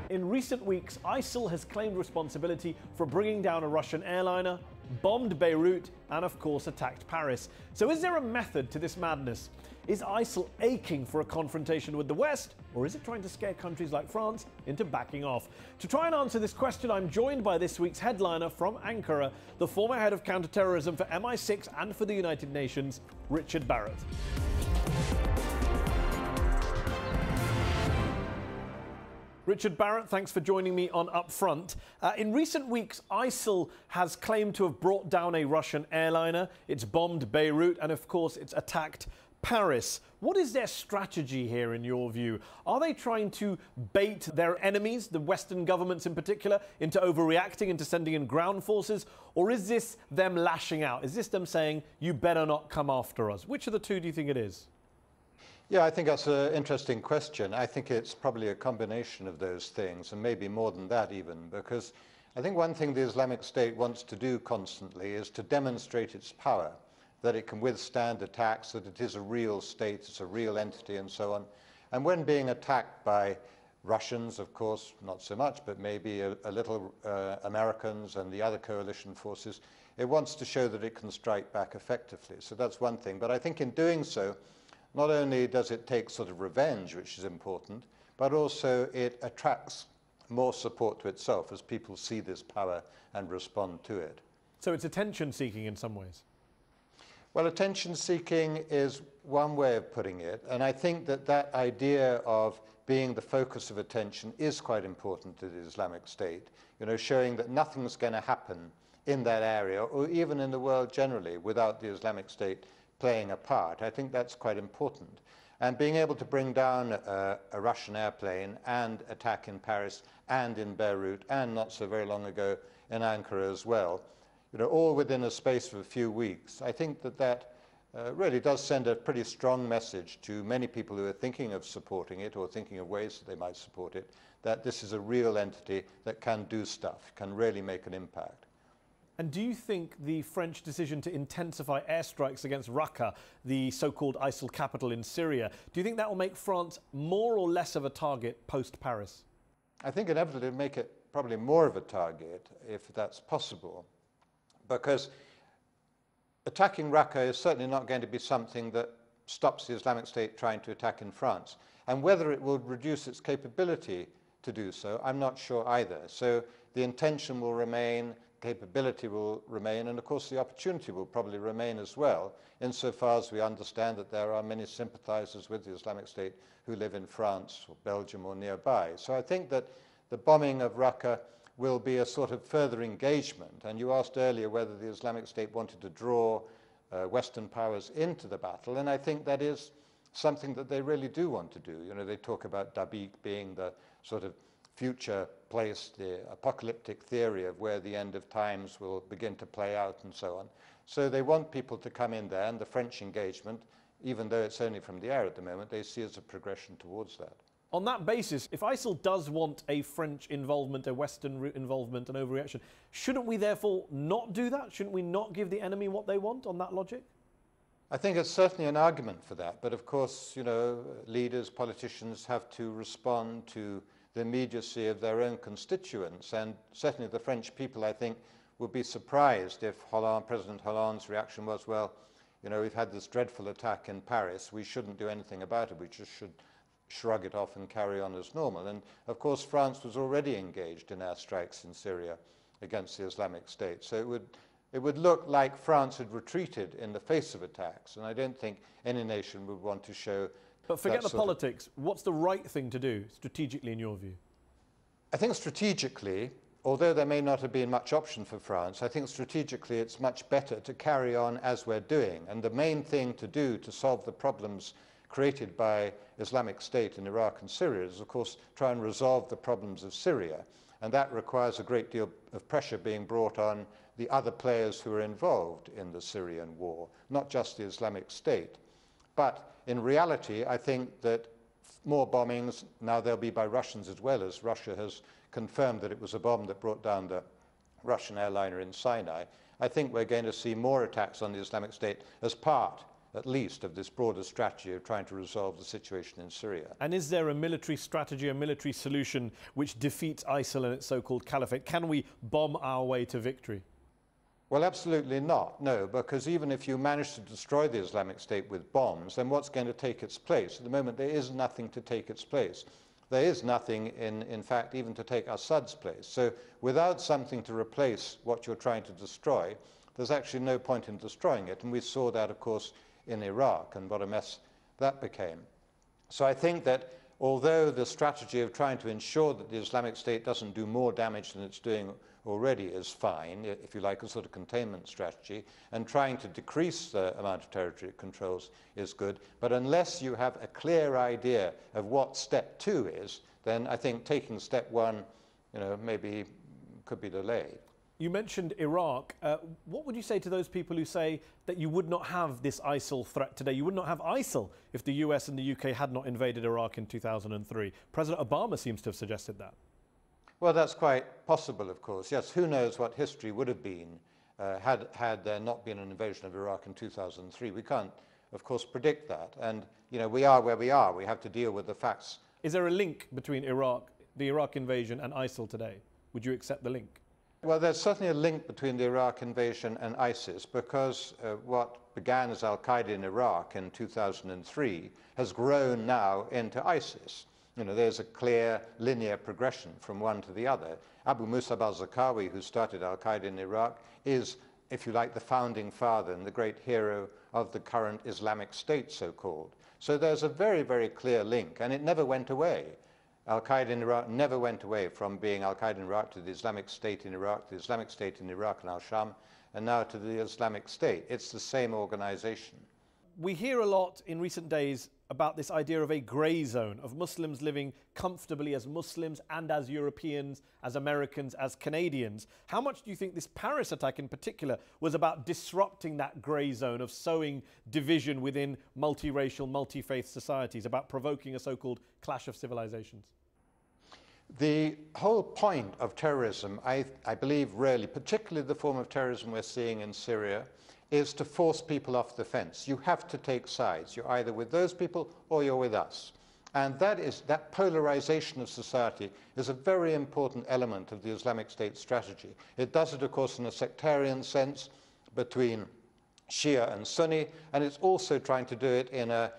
In recent weeks, ISIL has claimed responsibility for bringing down a Russian airliner, bombed Beirut, and of course attacked Paris. So is there a method to this madness? Is ISIL aching for a confrontation with the West, or is it trying to scare countries like France into backing off? To try and answer this question, I'm joined by this week's headliner from Ankara, the former head of counterterrorism for MI6 and for the United Nations, Richard Barrett. Richard Barrett, thanks for joining me on Upfront. In recent weeks, ISIL has claimed to have brought down a Russian airliner. It's bombed Beirut, and of course, it's attacked Paris. What is their strategy here, in your view? Are they trying to bait their enemies, the Western governments in particular, into overreacting, into sending in ground forces? Or is this them lashing out? Is this them saying, you better not come after us? Which of the two do you think it is? Yeah, I think that's an interesting question. I think it's probably a combination of those things, and maybe more than that even, because I think one thing the Islamic State wants to do constantly is to demonstrate its power, that it can withstand attacks, that it is a real state, it's a real entity, and so on. And when being attacked by Russians, of course, not so much, but maybe a little Americans and the other coalition forces, it wants to show that it can strike back effectively. So that's one thing. But I think in doing so, not only does it take sort of revenge, which is important, but also it attracts more support to itself as people see this power and respond to it. So it's attention-seeking in some ways? Well, attention-seeking is one way of putting it, and I think that that idea of being the focus of attention is quite important to the Islamic State, you know, showing that nothing's going to happen in that area, or even in the world generally, without the Islamic State playing a part. I think that's quite important. And being able to bring down a Russian airplane and attack in Paris and in Beirut and not so very long ago in Ankara as well, you know, all within a space of a few weeks, I think that that really does send a pretty strong message to many people who are thinking of supporting it or thinking of ways that they might support it, that this is a real entity that can do stuff, can really make an impact. And do you think the French decision to intensify airstrikes against Raqqa, the so-called ISIL capital in Syria, do you think that will make France more or less of a target post-Paris? I think inevitably it'll make it probably more of a target, if that's possible, because attacking Raqqa is certainly not going to be something that stops the Islamic State trying to attack in France. And whether it will reduce its capability to do so, I'm not sure either. So the intention will remain, capability will remain, and of course the opportunity will probably remain as well, insofar as we understand that there are many sympathizers with the Islamic State who live in France or Belgium or nearby. So I think that the bombing of Raqqa will be a sort of further engagement. And you asked earlier whether the Islamic State wanted to draw Western powers into the battle, and I think that is something that they really do want to do. You know, they talk about Dabiq being the sort of future place, the apocalyptic theory of where the end of times will begin to play out and so on. So they want people to come in there, and the French engagement, even though it's only from the air at the moment, they see as a progression towards that. On that basis, if ISIL does want a French involvement, a Western involvement, an overreaction, shouldn't we therefore not do that? Shouldn't we not give the enemy what they want on that logic? I think it's certainly an argument for that. But of course, you know, leaders, politicians have to respond to the immediacy of their own constituents. And certainly the French people, I think, would be surprised if President Hollande's reaction was, well, you know, we've had this dreadful attack in Paris, we shouldn't do anything about it, we just should shrug it off and carry on as normal. And of course, France was already engaged in airstrikes in Syria against the Islamic State. So it would look like France had retreated in the face of attacks. And I don't think any nation would want to show. But forget the politics. What's the right thing to do strategically, in your view? I think strategically, although there may not have been much option for France, I think strategically it's much better to carry on as we're doing. And the main thing to do to solve the problems created by Islamic State in Iraq and Syria is, of course, try and resolve the problems of Syria. And that requires a great deal of pressure being brought on the other players who are involved in the Syrian war, not just the Islamic State. But in reality, I think that more bombings, now there'll be by Russians as well, as Russia has confirmed that it was a bomb that brought down the Russian airliner in Sinai. I think we're going to see more attacks on the Islamic State as part at least, of this broader strategy of trying to resolve the situation in Syria. And is there a military strategy, a military solution which defeats ISIL and its so-called caliphate? Can we bomb our way to victory? Well, absolutely not, no, because even if you manage to destroy the Islamic State with bombs, then what's going to take its place? At the moment, there is nothing to take its place. There is nothing, in fact, even to take Assad's place. So without something to replace what you're trying to destroy, there's actually no point in destroying it. And we saw that, of course, in Iraq, and what a mess that became. So I think that although the strategy of trying to ensure that the Islamic State doesn't do more damage than it's doing already is fine, if you like, a sort of containment strategy, and trying to decrease the amount of territory it controls is good. But unless you have a clear idea of what step 2 is, then I think taking step 1, maybe could be delayed. You mentioned Iraq. What would you say to those people who say that you would not have this ISIL threat today? You would not have ISIL if the US and the UK had not invaded Iraq in 2003. President Obama seems to have suggested that. Well, that's quite possible, of course. Yes, who knows what history would have been had there not been an invasion of Iraq in 2003. We can't, of course, predict that. And, we are where we are. We have to deal with the facts. Is there a link between Iraq, the Iraq invasion, and ISIL today? Would you accept the link? Well, there's certainly a link between the Iraq invasion and ISIS, because what began as al-Qaeda in Iraq in 2003 has grown now into ISIS. There's a clear linear progression from one to the other. Abu Musab al-Zarqawi, who started al-Qaeda in Iraq, is, if you like, the founding father and the great hero of the current Islamic State, so-called. So there's a very, very clear link, and it never went away. Al-Qaeda in Iraq never went away from being Al-Qaeda in Iraq to the Islamic State in Iraq, the Islamic State in Iraq and Al-Sham, and now to the Islamic State. It's the same organization. We hear a lot in recent days about this idea of a grey zone, of Muslims living comfortably as Muslims and as Europeans, as Americans, as Canadians. How much do you think this Paris attack in particular was about disrupting that grey zone, of sowing division within multiracial, multi-faith societies, about provoking a so-called clash of civilizations? The whole point of terrorism, I believe really, particularly the form of terrorism we're seeing in Syria, is to force people off the fence. You have to take sides. You're either with those people or you're with us. And that polarization of society is a very important element of the Islamic State strategy. It does it, of course, in a sectarian sense between Shia and Sunni, and it's also trying to do it in a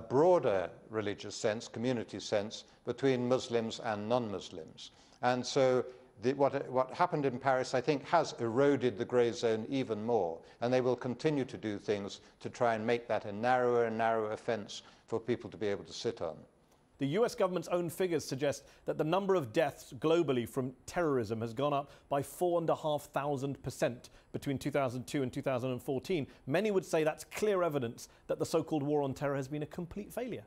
broader religious sense, community sense, between Muslims and non-Muslims. And so what happened in Paris, I think, has eroded the grey zone even more, and they will continue to do things to try and make that a narrower and narrower fence for people to be able to sit on. The US government's own figures suggest that the number of deaths globally from terrorism has gone up by 4,500% between 2002 and 2014. Many would say that's clear evidence that the so-called war on terror has been a complete failure.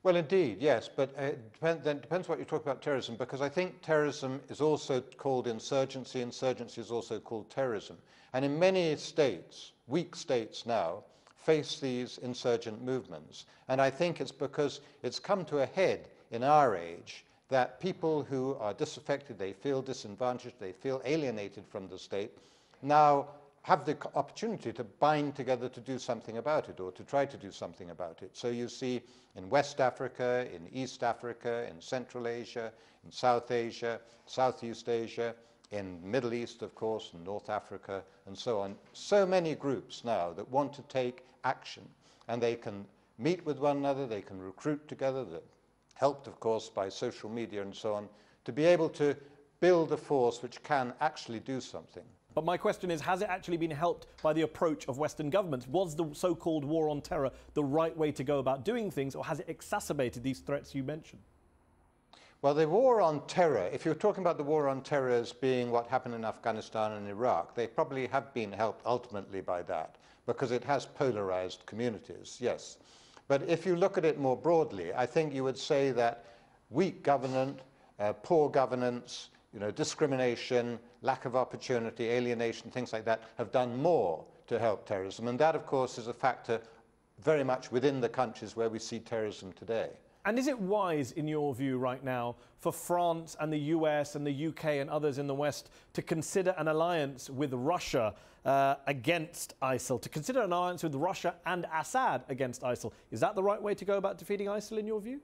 Well, indeed, yes, but then it depends what you talk about terrorism, because I think terrorism is also called insurgency. Insurgency is also called terrorism. And in many states, weak states now, face these insurgent movements. And I think it's because it's come to a head in our age that people who are disaffected, they feel disadvantaged, they feel alienated from the state, now have the opportunity to bind together to do something about it, or to try to do something about it. So you see in West Africa, in East Africa, in Central Asia, in South Asia, Southeast Asia, in Middle East, of course, and North Africa, and so on. So many groups now that want to take action, and they can meet with one another, they can recruit together, helped, of course, by social media and so on, to be able to build a force which can actually do something. But my question is, has it actually been helped by the approach of Western governments? Was the so-called war on terror the right way to go about doing things, or has it exacerbated these threats you mentioned? Well, the war on terror, if you're talking about the war on terror as being what happened in Afghanistan and Iraq, they probably have been helped ultimately by that, because it has polarized communities, yes. But if you look at it more broadly, I think you would say that weak governance, poor governance, discrimination, lack of opportunity, alienation, things like that, have done more to help terrorism. And that, of course, is a factor very much within the countries where we see terrorism today. And is it wise, in your view, right now, for France and the US and the UK and others in the West to consider an alliance with Russia against ISIL, to consider an alliance with Russia and Assad against ISIL? Is that the right way to go about defeating ISIL, in your view?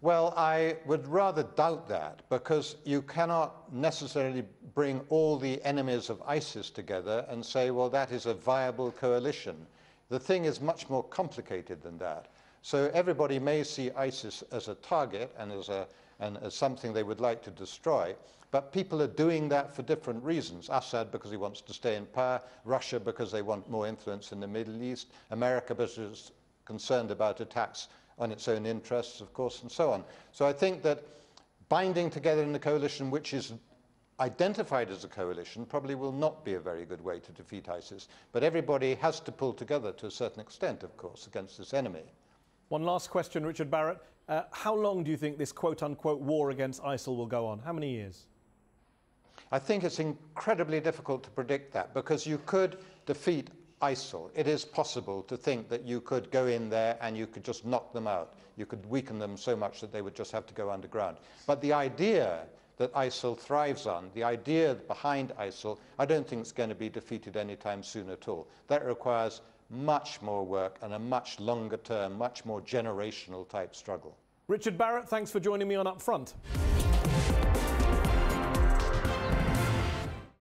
Well, I would rather doubt that, because you cannot necessarily bring all the enemies of ISIS together and say, well, that is a viable coalition. The thing is much more complicated than that. So everybody may see ISIS as a target and as something they would like to destroy, but people are doing that for different reasons. Assad because he wants to stay in power, Russia because they want more influence in the Middle East, America because it's concerned about attacks on its own interests, of course, and so on. So I think that binding together in a coalition which is identified as a coalition probably will not be a very good way to defeat ISIS. But everybody has to pull together to a certain extent, of course, against this enemy. One last question, Richard Barrett. How long do you think this quote-unquote war against ISIL will go on? How many years? I think it's incredibly difficult to predict that, because you could defeat ISIL. It is possible to think that you could go in there and you could just knock them out. You could weaken them so much that they would just have to go underground. But the idea that ISIL thrives on, the idea behind ISIL, I don't think it's going to be defeated anytime soon at all. That requires much more work and a much longer term, much more generational type struggle. Richard Barrett, thanks for joining me on Up Front.